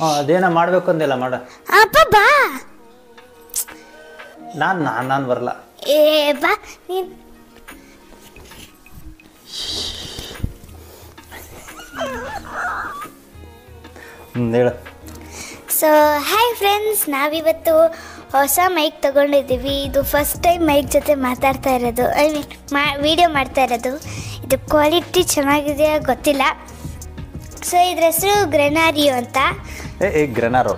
ಅದೇನ ಮಾಡ್ಬೇಕು ಅಂದಿಲ್ಲ ಮಾಡ. ಅಪ್ಪ ಬಾ. ನಾನು ಬರಲ್ಲ. ಏ ಬಾ ನೀನ್. ಹೇಳು. ಸೊ ಹಾಯ್ ಫ್ರೆಂಡ್ಸ್, ನಾವಿವತ್ತು ಹೊಸ ಮೈಕ್ ತೊಗೊಂಡಿದ್ದೀವಿ. ಇದು ಫಸ್ಟ್ ಟೈಮ್ ಮೈಕ್ ಜೊತೆ ಮಾತಾಡ್ತಾ ಇರೋದು, ಐ ಮೀನ್ ವಿಡಿಯೋ ಮಾಡ್ತಾ ಇರೋದು. ಇದು ಕ್ವಾಲಿಟಿ ಚೆನ್ನಾಗಿದೆಯಾ ಗೊತ್ತಿಲ್ಲ. ಸೊ ಇದ್ರ ಹೆಸರು ಗ್ರೆನಾರಿಯೋ ಅಂತ. ಗ್ರೆನಾರೋ.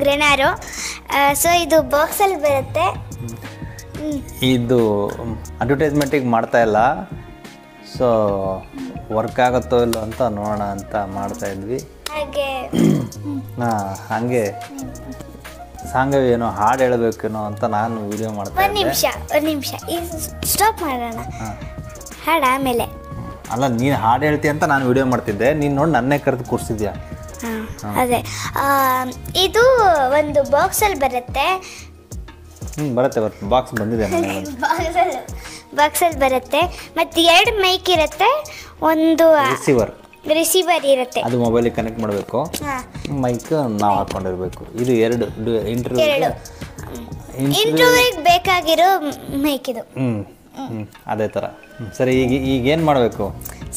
ಗ್ರೆನಾರೋ. ಸೊ ಇದು ಬಾಕ್ಸಲ್ಲಿ ಬರುತ್ತೆ. ಇದು ಅಡ್ವರ್ಟೈಸ್ಮೆಂಟಿಗೆ ಮಾಡ್ತಾ ಇಲ್ಲ, ಸೊ ವರ್ಕ್ ಆಗುತ್ತೋ ಇಲ್ಲ ಅಂತ ನೋಡೋಣ ಅಂತ ಮಾಡ್ತಾ ಇದ್ವಿ. ಹಾಗೆ ಸಾಂಗವಿ ಏನೋ ಹಾಡು ಹೇಳಬೇಕೇನೋ ಅಂತ ನಾನು ವಿಡಿಯೋ ಮಾಡ್ತಾ ಒಂದು ನಿಮಿಷ ಸ್ಟಾಪ್ ಮಾಡೋಣ. ಹಾಡು ಆಮೇಲೆ. ಅಲ್ಲ, ನೀನು ಹಾಡು ಹೇಳ್ತೀಯ ಅಂತ ನಾನು ವಿಡಿಯೋ ಮಾಡ್ತಿದ್ದೆ, ನೀನು ನೋಡಿ ನನ್ನೇ ಕರೆದು ಕೂರಿಸಿದ್ಯಾ. ಅದೇ ಇದು ಒಂದು ಬಾಕ್ಸಲ್ಲಿ ಬರುತ್ತೆ. ಬರುತ್ತೆ ಬಾಕ್ಸ್ ಬಂದಿದೆ. ಬಾಕ್ಸಲ್ಲಿ ಬರುತ್ತೆ. ಮತ್ತು 2 ಮೈಕ್ ಇರುತ್ತೆ, ಒಂದು ರಿಸೀವರ್ ಇರುತ್ತೆ. ಅದು ಮೊಬೈಲಿಗೆ ಕನೆಕ್ಟ್ ಮಾಡಬೇಕು, ಮೈಕ್ ನಾವು ಹಾಕೊಂಡಿರ್ಬೇಕು. ಇದು 2 ಇಂಟರ್ವ್ಯೂಗೆ ಬೇಕಾಗಿರೋ ಮೈಕ್ ಇದು. ಅದೇ ಥರ. ಸರಿ, ಈಗ ಏನು ಮಾಡಬೇಕು?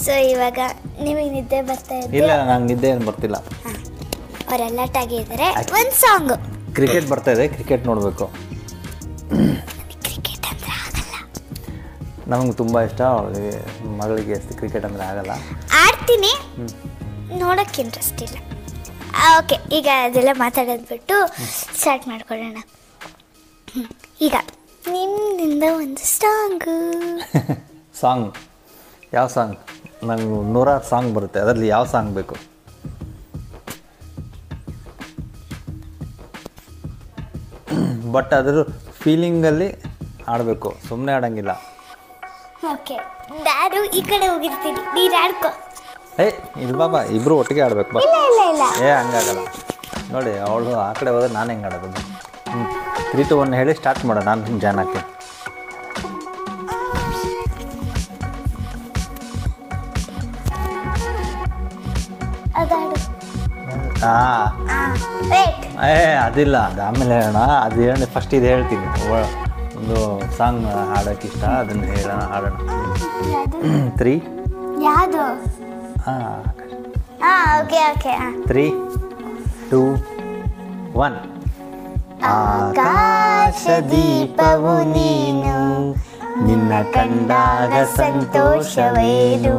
ಸೊ ಇವಾಗ ನಿಮಗೆ ನಿದ್ದೆ ಬರ್ತಾ ಇದೆ? ಇಲ್ಲ, ನಂಗೆ ನಿದ್ದೆ ಏನು ಬರ್ತಿಲ್ಲ. ಅವ್ರು ಅಲರ್ಟ್ ಆಗಿದ್ದಾರೆ. ಒಂದು ಸಾಂಗು. ಕ್ರಿಕೆಟ್ ಬರ್ತಾ ಇದೆ, ಕ್ರಿಕೆಟ್ ನೋಡಬೇಕು. ಕ್ರಿಕೆಟ್ ಅಂದರೆ ಆಗಲ್ಲ. ನಮಗೆ ತುಂಬ ಇಷ್ಟ, ಮಗಳಿಗೆ ಅಷ್ಟು ಕ್ರಿಕೆಟ್ ಅಂದರೆ ಆಗಲ್ಲ. ಆಡ್ತೀನಿ, ನೋಡೋಕ್ಕೆ ಇಂಟ್ರೆಸ್ಟ್ ಇಲ್ಲ. ಓಕೆ, ಈಗ ಅದೆಲ್ಲ ಮಾತಾಡೋದು ಬಿಟ್ಟು ಸ್ಟಾರ್ಟ್ ಮಾಡ್ಕೊಳ್ಳೋಣ. ಈಗ ನಿಮ್ಮಿಂದ ಒಂದು ಸಾಂಗು. ಸಾಂಗ್? ಯಾವ ಸಾಂಗ್? ನಂಗೆ 100 ಸಾಂಗ್ ಬರುತ್ತೆ, ಅದರಲ್ಲಿ ಯಾವ ಸಾಂಗ್ ಬೇಕು? ಬಟ್ ಅದ್ರ ಫೀಲಿಂಗಲ್ಲಿ ಆಡಬೇಕು, ಸುಮ್ಮನೆ ಆಡೋಂಗಿಲ್ಲ. ಓಕೆ, ನಾನು ಈ ಕಡೆ ಹೋಗಿರ್ತೀನಿ, ನೀನು ಆಡ್ಕೊ. ಇಲ್ಲ ಬಾಬಾ, ಇಬ್ಬರು ಒಟ್ಟಿಗೆ ಆಡ್ಬೇಕು ಬಾ. ಇಲ್ಲ ಹಂಗಾಗಲ್ಲ ನೋಡಿ, ಅವಳು ಆ ಕಡೆ ಹೋದ್ರೆ ನಾನು ಹೆಂಗೆ ಆಡೋದು? 3, 2, 1 ಹೇಳಿ ಸ್ಟಾರ್ಟ್ ಮಾಡ, ನಾನು ಜಾಯ್ನ್ ಆಗ್ತೀನಿ. ಅದಿಲ್ಲ, ಅದು ಆಮೇಲೆ ಹೇಳೋಣ. ಅದು ಹೇಳಿ ಫಸ್ಟ್ ಇದು ಹೇಳ್ತೀನಿ. ಒಂದು ಸಾಂಗ್ ಹಾಡೋಕ್ಕೆ ಇಷ್ಟ, ಅದನ್ನು ಹೇಳೋಣ, ಹಾಡೋಣ. 3 ಯಾವುದು? 3, 2, 1. ಆಕಾಶ ದೀಪವು ನೀನು, ನಿನ್ನ ಕಂಡಾಗ ಸಂತೋಷವೇನು.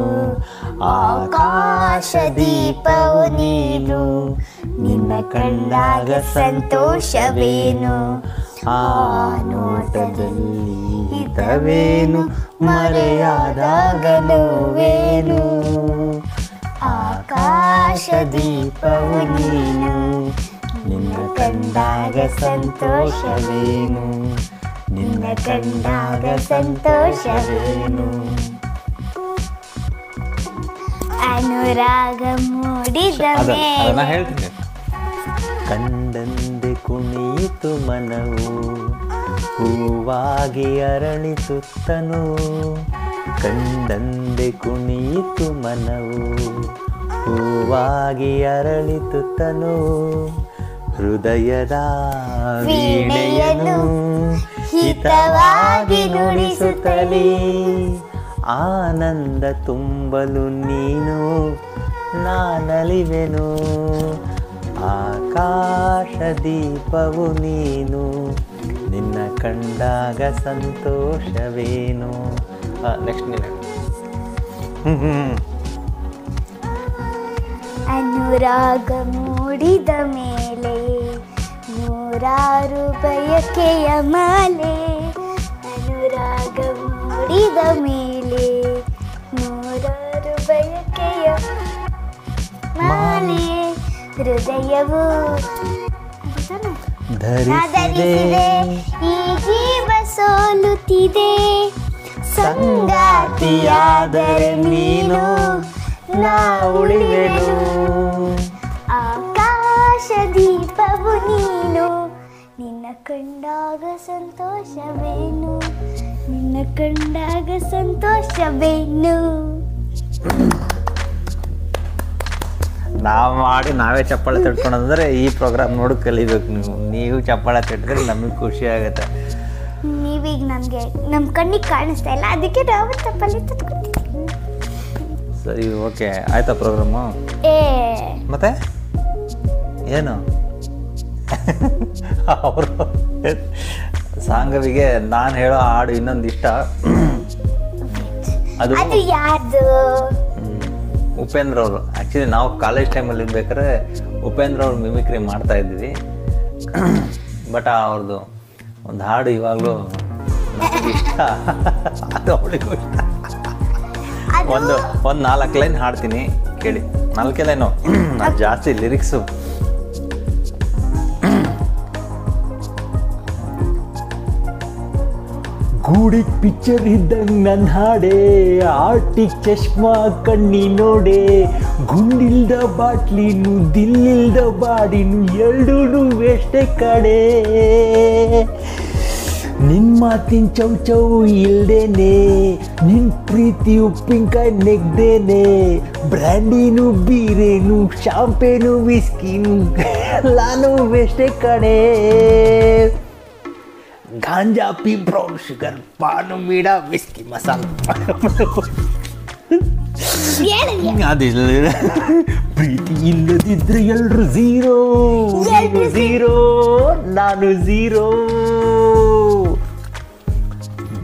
ಆಕಾಶ ದೀಪವು ನೀನು, ನಿನ್ನ ಕಂಡಾಗ ಸಂತೋಷವೇನು. ಆ ನೋಟದಲ್ಲಿ ಹಿತವೇನು, ಮರೆಯಾದಾಗ ನೋವೇನು. ಆಕಾಶ ದೀಪವು ನೀನು, ನಿನ್ನ ಕಂಡಾಗ ಸಂತೋಷವೇನು, ನಿನ್ನ ಕಂಡಾಗ ಸಂತೋಷವೇನು. ಅನುರಾಗ ಮೂಡಿದ ಮೇಲೆ ಹೇಳ್ತೀನಿ. ಕಂಡಂದೆ ಕುಣಿಯಿತು ಮನವು, ಹೂವಾಗಿ ಅರಳಿಸುತ್ತನು. ಕಂಡಂದೆ ಕುಣಿಯಿತು ಮನವು, ಹೂವಾಗಿ ಅರಳಿಸುತ್ತನು. ಹೃದಯದ ವೀಣೆಯನ್ನು ಹಿತವಾಗಿ ನುಡಿಸುತ್ತಲೇ, ಆನಂದ ತುಂಬಲು ನೀನು ನಾನಲಿವೆನು. ಆಕಾಶ ದೀಪವು ನೀನು, ನಿನ್ನ ಕಂಡಾಗ ಸಂತೋಷವೇನು. ನೆಕ್ಸ್ಟ್ ನೀನು. ಅನುರಾಗ ಮೂಡಿದ ಮೇಲೆ ನೂರಾರು ಬಯಕೆಯ ಮಾಲೆ. ಅನುರಾಗ ಮೂಡಿದ ಮೇಲೆ ನೂರಾರು ಬಯಕೆಯ ಮಾಲೆ. ಹೃದಯವು ಧರಿಸಿದೆ, ಈ ಜೀವ ಸೋಲುತ್ತಿದೆ. ಸಂಗಾತಿಯಾದರೆ ನೀನು ನಾ ಉಳಿವೆನು. ಆಕಾಶ ದೀಪವು ನೀನು, ನಿನ್ನ ಕಂಡಾಗ ಸಂತೋಷವೇನು, ನಿನ್ನ ಕಂಡಾಗ ಸಂತೋಷವೇನು. ನಾವು ಮಾಡಿ ನಾವೇ ಚಪ್ಪಾಳೆ ತಟ್ಕೊಳಂದ್ರೆ ಈ ಪ್ರೋಗ್ರಾಮ್ ನೋಡಿ ಕಲಿಬೇಕು. ನೀವು ಚಪ್ಪಾಳೆ ತಟ್ಟಿದ್ರೆ ನಮಗೆ ಖುಷಿ ಆಗುತ್ತೆ. ನೀವೀಗ ನಮಗೆ ನಮ್ಮ ಕಣ್ಣಿಗೆ ಕಾಣಿಸ್ತಾ ಇಲ್ಲ, ಅದಕ್ಕೆ ನಾವು ತಪ್ಪಲ್ಲಿ ತಟ್ಕೊತೀವಿ. ಸರಿ, ಓಕೆ, ಆಯ್ತಾ ಪ್ರೋಗ್ರಾಮು? ಮತ್ತೆ ಏನು ಅವರು ಸಾಂಗವಿಗೆ ನಾನು ಹೇಳೋ ಹಾಡು ಇನ್ನೊಂದಿಷ್ಟ. ಅದು ಯಾರ್ದು? ಉಪೇಂದ್ರ ಅವರು. ಆ್ಯಕ್ಚುಲಿ ನಾವು ಕಾಲೇಜ್ ಟೈಮಲ್ಲಿ ಇರ್ಬೇಕಾದ್ರೆ ಉಪೇಂದ್ರ ಅವ್ರು ಮಿಮಿಕ್ರಿ ಮಾಡ್ತಾ ಇದ್ವಿ. ಬಟ್ ಅವ್ರದ್ದು ಒಂದು ಹಾಡು ಇವಾಗಲೂ ಇಷ್ಟ, ಅದು ಅವಳಿಗೂ ಇಷ್ಟ. ಒಂದು 4 ಲೈನ್ ಹಾಡ್ತೀನಿ ಕೇಳಿ. 4 ಲೈನು, ಅದು ಜಾಸ್ತಿ ಲಿರಿಕ್ಸು. ಗೂಡಿ ಪಿಕ್ಚರ್ ಇದ್ದಂಗೆ ನನ್ನ ಹಾಡೆ, ಆರ್ಟಿಕ್ ಚಶ್ಮಾ ಕಣ್ಣಿ ನೋಡೆ, ಗುಂಡಿಲ್ದ ಬಾಟ್ಲಿನು ದಿಲ್ಲಿಲ್ದ ಬಾಡಿನು ಎರಡೂ ವೇಷ್ಟೇ ಕಡೆ. ನಿನ್ ಮಾತಿನ ಚೌ ಚೌ ಇಲ್ದೇನೆ, ನಿನ್ ಪ್ರೀತಿ ಉಪ್ಪಿನಕಾಯಿ ನೆಗ್ದೇನೆ, ಬ್ರ್ಯಾಂಡಿನು ಬೀರೇನು ಶಾಂಪೇನು ವಿಸ್ಕಿನು ಎಲ್ಲಾನು ವೇಷ್ಟೇ ಕಡೆ. ಗಾಂಜಾ ಪಿ ಬ್ರೌನ್ ಶುಗರ್ ಪಾನು ಮೀಡ ವಿಸ್ಕಿ ಮಸಾಲ ಅದಿಲ್ಲ. ಪ್ರೀತಿ ಇಲ್ಲದಿದ್ರೆ ಎಲ್ರು ಝೀರೋ, ಝೀರೋ, ನಾನು ಝೀರೋ.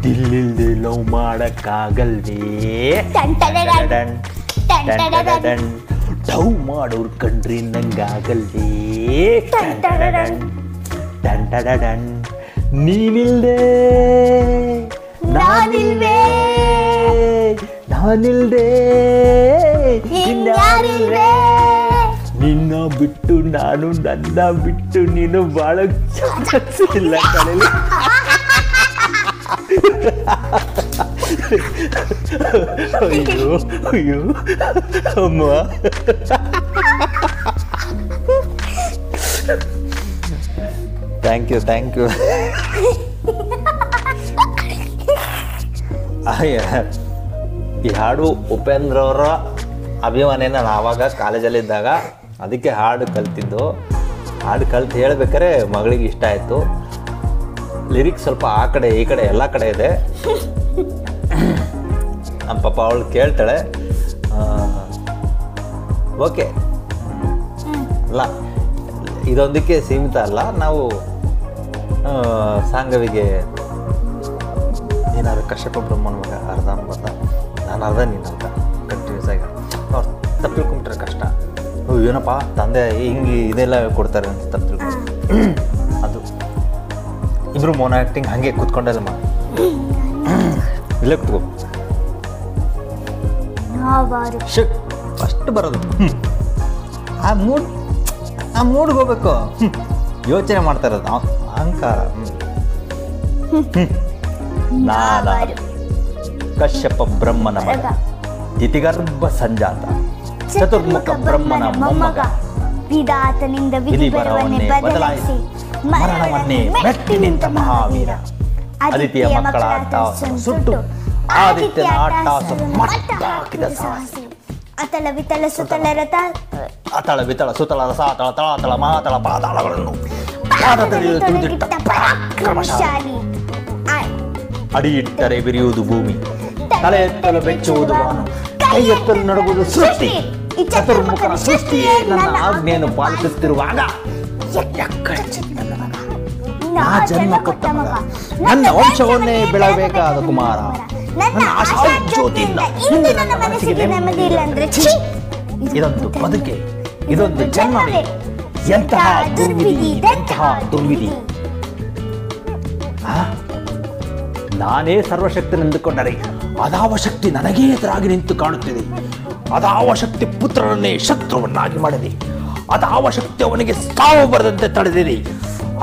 ದಿಲ್ಲಿಲ್ದೆ ಲವ್ ಮಾಡಕ್ಕಾಗಲ್ವೇ, ಡವ್ ಮಾಡೋರ್ ಕಂಡ್ರಿ ನಂಗಾಗಲ್ವೇ. ನೀನಿಲ್ದೆ ನಾನಿಲ್ವೇ, ನಾನಿಲ್ದೆ ಇನ್ಯಾರಿಲ್ವೇ. ನಿನ್ನ ಬಿಟ್ಟು ನಾನು, ನನ್ನ ಬಿಟ್ಟು ನೀನು ಬಾಳ ಇಲ್ಲ ಕಣಲಿ. ಅಯ್ಯೋ ಅಯ್ಯೋ ಅಮ್ಮ. Thank you. ಈ ಹಾಡು ಉಪೇಂದ್ರ ಅವರ ಅಭಿಮಾನೇನ ಆವಾಗ ಕಾಲೇಜಲ್ಲಿದ್ದಾಗ ಅದಕ್ಕೆ ಹಾಡು ಕಲ್ತಿದ್ದು. ಹಾಡು ಕಲ್ತು ಹೇಳ್ಬೇಕಾದ್ರೆ ಮಗಳಿಗೆ ಇಷ್ಟ ಆಯಿತು. ಲಿರಿಕ್ಸ್ ಸ್ವಲ್ಪ ಆ ಕಡೆ ಈ ಕಡೆ ಎಲ್ಲ ಕಡೆ ಇದೆ. ನಮ್ಮ ಪಾಪ ಅವಳು ಕೇಳ್ತಾಳೆ. ಓಕೆ ಅಲ್ಲ, ಇದೊಂದಕ್ಕೆ ಸೀಮಿತ ಅಲ್ಲ. ನಾವು ಸಾಂಗವಿಗೆ ಏನಾದ್ರು ಕಶ್ಯಪ ಬ್ರಹ್ಮನ ಮಗ ಅರ್ಧ ಬರ್ದ, ನಾನು ಅರ್ಧ ನೀನು ಅರ್ಧ ಕಂಟಿನ್ಯೂಸ್ ಆಗಿ ಅವ್ರು ತಪ್ಪು ತಿಳ್ಕೊಂಬಿಟ್ರೆ ಕಷ್ಟ. ಏನಪ್ಪ ತಂದೆ ಹಿಂಗೆ ಇದೆಲ್ಲ ಕೊಡ್ತಾರೆ ಅಂತ ತಪ್ಪು ತಿಳ್ಕೊಂಡು ಅದು ಇಬ್ಬರು ಮೋನೋ ಆ್ಯಕ್ಟಿಂಗ್ ಹಾಗೆ ಕೂತ್ಕೊಂಡೆಲ್ಲ ಮಾಡಿ ಇಲ್ಲೇ ಕೂತ್ಕೋ. ಫಸ್ಟ್ ಬರೋದು ಆ ಮೂಡ್ಗೆ ಹೋಗ್ಬೇಕು. ಯೋಚನೆ ಮಾಡ್ತಾ ಇರೋದು ಅಹಂಕಾರ. ನಾನಾರು ಕಶ್ಯಪ ಬ್ರಹ್ಮನ ಮಗ, ದಿತಿಗರ್ಭ ಸಂಜಾತ, ಚತುರ್ಮುಖ ಬ್ರಹ್ಮನ ಮೊಮ್ಮಗ, ವಿಧಾತನಿಂದ ವಿಧಿಬರವನ್ನೇ ಬದಲಾಯಿಸಿ ಮರಣವನ್ನೇ ಮೆಟ್ಟಿ ನಿಂತ ಮಹಾವೀರ, ಆದಿತ್ಯ ಮಕ್ಕಳ ಸುಟ್ಟು ಆದಿತ್ಯನ ಆಟಾಸ ಮಟ್ಟ ಹಾಕಿದ ಸಾಹಸಿ, ಅತಳ ವಿತಳ ಸುತಳ ರಥ, ಅತಳ ವಿತಳ ಸುತಳ ರಸಾತಳ ತಳಾತಳ ಮಹಾತಳ ಪಾತಾಳಗಳನ್ನು ಪಾದದಲ್ಲಿ ತುಳಿದಿಟ್ಟ ಪರಾಕ್ರಮಶಾಲಿ, ಅಡಿ ಇಟ್ಟರೆ ಬಿರಿಯುವುದು ಭೂಮಿ, ತಲೆ ಎತ್ತಲು ಬೆಚ್ಚುವುದು ವಾನು, ಕೈ ಎತ್ತಲು ನಡುವುದು ಸೃಷ್ಟಿ, ಚತುರ್ಮುಖನ ಸೃಷ್ಟಿಯೇ ನನ್ನ ಆಜ್ಞೆಯನ್ನು ಪಾಲಿಸುತ್ತಿರುವಾಗ ನಾ ಜನ್ಮ ಕೊಟ್ಟ ಮಗ, ನನ್ನ ವಂಶವನ್ನೇ ಬೆಳಬೇಕಾದ ಕುಮಾರ, ನನ್ನ ಆಶಾ ಜ್ಯೋತಿಯಿಂದ ಇಂದು ನನ್ನ ಮನಸ್ಸಿಗೆ ನೆಮ್ಮದಿ ಇಲ್ಲ ಅಂದ್ರೆ ಇದೊಂದು ಬದುಕೆ, ಇದೊಂದು ಜನ್ಮವೇ, ಎಂತಹ ದುರ್ವಿಧಿ, ಎಂತಹ ದುರ್ವಿಧಿ. ನಾನೇ ಸರ್ವಶಕ್ತನೆಂದುಕೊಂಡರೆ ಅದಾವ ಶಕ್ತಿ ನನಗೇ ಎದುರಾಗಿ ನಿಂತು ಕಾಣುತ್ತಿದೆ. ಅದಾವ ಶಕ್ತಿ ಪುತ್ರನನ್ನೇ ಶತ್ರುವನ್ನಾಗಿ ಮಾಡಿದೆ. ಅದಾವ ಶಕ್ತಿ ಅವನಿಗೆ ಸಾವು ಬರದಂತೆ ತಡೆದಿದೆ.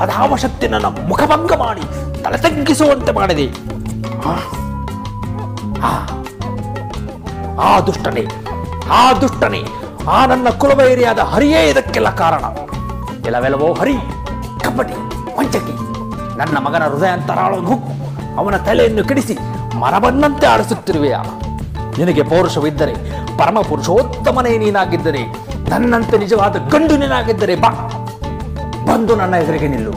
ಅದಾವ ಶಕ್ತಿ ನನ್ನ ಮುಖಭಂಗ ಮಾಡಿ ತಲೆ ತಗ್ಗಿಸುವಂತೆ ಮಾಡಿದೆ. ಆ ದುಷ್ಟನೇ ಆ ನನ್ನ ಕುಲವೈರಿಯಾದ ಹರಿಯೇ ಇದಕ್ಕೆಲ್ಲ ಕಾರಣ. ಕೆಲವೆಲ್ಲವೋ ಹರಿ, ಕಪಟಿ, ವಂಚಕಿ, ನನ್ನ ಮಗನ ಹೃದಯಾಂತರಾಳವನ್ನು ಹುಕ್ಕು ಅವನ ತಲೆಯನ್ನು ಕೆಡಿಸಿ ಮರವನ್ನಂತೆ ಆಡಿಸುತ್ತಿರುವೆಯಾ? ನಿನಗೆ ಪೌರುಷವಿದ್ದರೆ, ಪರಮ ಪುರುಷೋತ್ತಮನೇ ನೀನಾಗಿದ್ದರೆ ನನ್ನಂತೆ ನಿಜವಾದ ಗಂಡು ನೀನಾಗಿದ್ದರೆ ಬಾ, ಬಂದು ನನ್ನ ಎದುರಿಗೆ ನಿಲ್ಲು.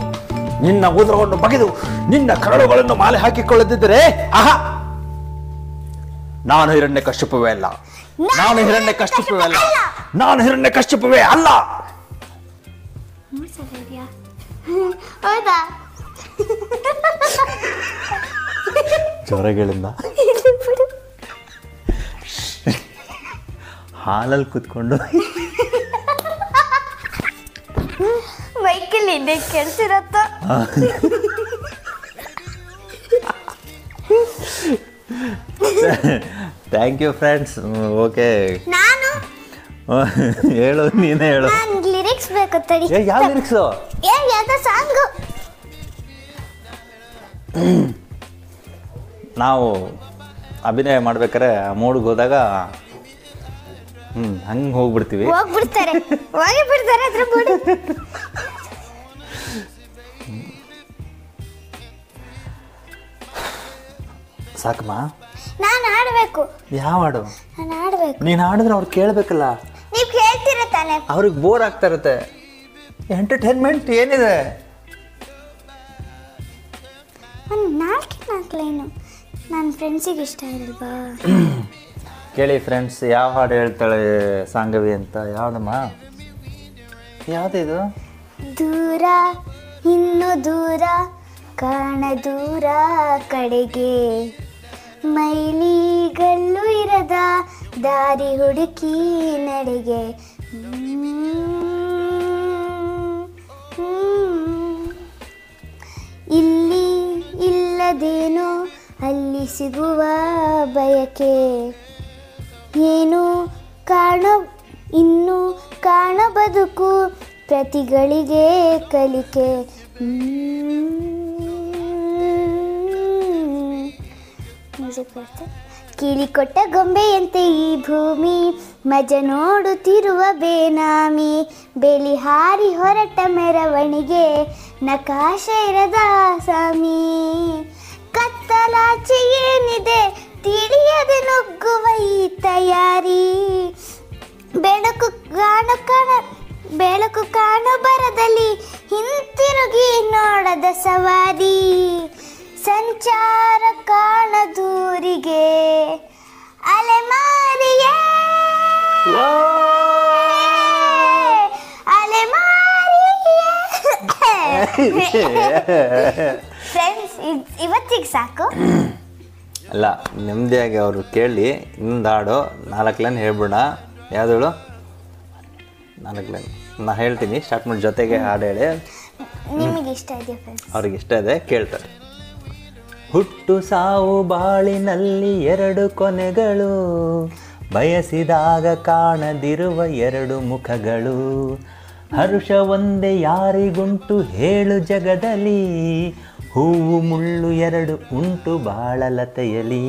ನಿನ್ನ ಉದರವನ್ನು ಬಗೆದು ನಿನ್ನ ಕರಳುಗಳನ್ನು ಮಾಲೆ ಹಾಕಿಕೊಳ್ಳದಿದ್ದರೆ ಆಹಾ, ನಾನು ಹಿರಣ್ಯಕಶ್ಯಪವೇ ಅಲ್ಲ, ನಾನು ಹಿರಣ್ಯಕಶ್ಯಪವೇ ಅಲ್ಲ, ನಾನು ಹಿರಣ್ಯಕಶ್ಯಪವೇ ಅಲ್ಲ. ಹೌದಾ? ಜ್ವರಗಳಿಂದ ಹಾಲಲ್ಲಿ ಕೂತ್ಕೊಂಡು ಬೈಕಲ್ಲಿ ಇದೆ ಕೆಲ್ಸಿರತ್ತ. Thank you friends. ಓಕೆ, ನಾನು ಹೇಳು, ನೀನೇ ಹೇಳು. ನಾನು ಲಿರಿಕ್ಸ್ ಬೇಕು ತಡಿ. ಯಾವ ಲಿರಿಕ್ಸು? ಯಾವ್ದೋ ಸಾಂಗು. ನಾವು ಅಭಿನಯ ಮಾಡ್ಬೇಕಾರೆ ಮೂಡ್ಗೆ ಹೋದಾಗ ಹಂಗೆ ಹೋಗ್ಬಿಡ್ತೀವಿ. ಹೋಗ್ಬಿಡ್ತಾರೆ, ಹೋಗಿ ಬಿಡ್ತಾರೆ ಅದ್ರ ಬಿಡು. ಸಾಕಮ್ಮ, ನಾನು ಆಡ್ಬೇಕು. ಯಾವ ಹಾಡು? ನಾನು ಆಡ್ಬೇಕು. ನೀನು ಹಾಡಿದ್ರೆ ಅವ್ರು ಕೇಳಬೇಕಲ್ಲ, ನೀವು ಕೇಳ್ತೀರ ತಾನೆ. ಅವ್ರಿಗೆ ಬೋರ್ ಆಗ್ತಾ ಇರುತ್ತೆ. ಎಂಟರ್ಟೈನ್ಮೆಂಟ್ ಏನಿದೆ? ಒಂದು ನಾಲ್ಕು ಲೈನು ನನ್ನ ಫ್ರೆಂಡ್ಸಿಗೆ ಇಷ್ಟ ಇರಲ್ವಾ? ಕೇಳಿ ಫ್ರೆಂಡ್ಸ್, ಯಾವ ಹಾಡು ಹೇಳ್ತಾಳೆ ಸಾಂಗವಿ ಅಂತ. ಯಾವ್ದಮ್ಮ? ಯಾವುದಿದು? ದೂರ ಇನ್ನು ದೂರ ಕಾಣ ದೂರ ಕಡೆಗೆ, ಮೈಲಿಗಲ್ಲು ಇರದ ದಾರಿ ಹುಡುಕಿ ನಡೆಗೆ. ಇಲ್ಲಿ ಇಲ್ಲದೇನೋ ಅಲ್ಲಿ ಸಿಗುವ ಬಯಕೆ, ಏನು ಕಾಣೋ ಇನ್ನು ಕಾಣ ಬದುಕು ಪ್ರತಿಗಳಿಗೆ ಕಲಿಕೆ. ಕೀಳಿಕೊಟ್ಟ ಗೊಂಬೆಯಂತೆ ಈ ಭೂಮಿ, ಮಜ ನೋಡುತ್ತಿರುವ ಬೇನಾಮಿ, ಬೇಲಿ ಹಾರಿ ಹೊರಟ ಮೆರವಣಿಗೆ, ನಕಾಶ ಇರದ ಸಾಮಿ. ಕತ್ತಲಾಚೆ ಏನಿದೆ ತಿಳಿಯದೆ ನುಗ್ಗುವ ಈ ತಯಾರಿ, ಬೆಳಕು ಕಾಣೋ ಬರದಲ್ಲಿ ಹಿಂತಿರುಗಿ ನೋಡದ ಸವಾರಿ, ಸಂಚಾರ ಕಾಣ ದೂರಿಗೆ ಅಲೆಮಾರಿಯೇ ಫ್ರೆಂಡ್ಸ್, ಇವತ್ತಿಗೆ ಸಾಕು. ಅಲ್ಲ, ನೆಮ್ಮದಿಯಾಗಿ ಅವರು ಕೇಳಿ ಇನ್ನೊಂದು ಹಾಡು 4 ಲೈನ್ ಹೇಳ್ಬಿಡ. ಯಾವ್ದು ಹೇಳು? 4 ಲೈನ್ ನಾ ಹೇಳ್ತೀನಿ, ಸ್ಟಾರ್ಟ್ ಮಾಡಿ, ಜೊತೆಗೆ ಹಾಡು ಹೇಳಿ. ನಿಮಗೆ ಇಷ್ಟ ಇದೆಯಾ ಫ್ರೆಂಡ್ಸ್? ಅವ್ರಿಗೆ ಇಷ್ಟ ಇದೆ, ಕೇಳ್ತಾರೆ. ಹುಟ್ಟು ಸಾವು ಬಾಳಿನಲ್ಲಿ 2 ಕೊನೆಗಳು, ಬಯಸಿದಾಗ ಕಾಣದಿರುವ 2 ಮುಖಗಳು, ಹರುಷ ಒಂದೇ ಯಾರಿಗುಂಟು ಹೇಳು ಜಗದಲ್ಲಿ, ಹೂವು ಮುಳ್ಳು 2 ಉಂಟು ಬಾಳಲತೆಯಲಿ,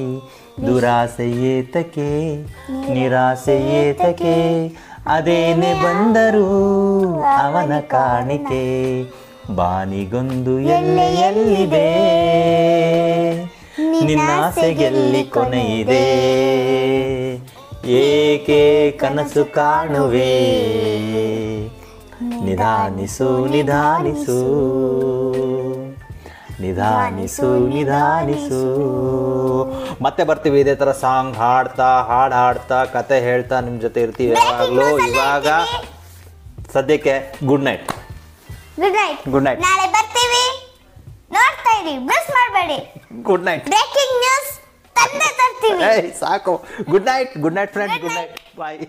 ದುರಾಸೆ ಏತಕೆ ನಿರಾಸೆ ಏತಕೆ, ಅದೇನೆ ಬಂದರೂ ಅವನ ಕಾಣಿಕೆ, ಬಾನಿಗೊಂದು ಎಲ್ಲೆಯಲ್ಲಿದೆ ನಿನ್ನಾಸೆಗೆಲ್ಲಿ ಕೊನೆಯಿದೆ, ಏಕೆ ಕನಸು ಕಾಣುವೆ ನಿಧಾನಿಸು ನಿಧಾನಿಸು ನಿಧಾನಿಸು ನಿಧಾನಿಸು. ಮತ್ತೆ ಬರ್ತೀವಿ ಇದೇ ಥರ ಸಾಂಗ್ ಹಾಡ್ತಾ ಹಾಡ್ತಾ ಕತೆ ಹೇಳ್ತಾ ನಿಮ್ಮ ಜೊತೆ ಇರ್ತೀವಿ ಯಾವಾಗಲೂ. ಇವಾಗ ಸದ್ಯಕ್ಕೆ ಗುಡ್ ನೈಟ್. Good night. ನಾಳೆ ಬರ್ತೀವಿ, ನೋಡ್ತಾ ಇರಿ, ಮಿಸ್ ಮಾಡಬೇಡಿ. Good night. ಬ್ರೇಕಿಂಗ್ ನ್ಯೂಸ್ ತಂದೆ ತರ್ತೀವಿ. ಸಾಕು. Good night friends. Good night. ಬಾಯ್.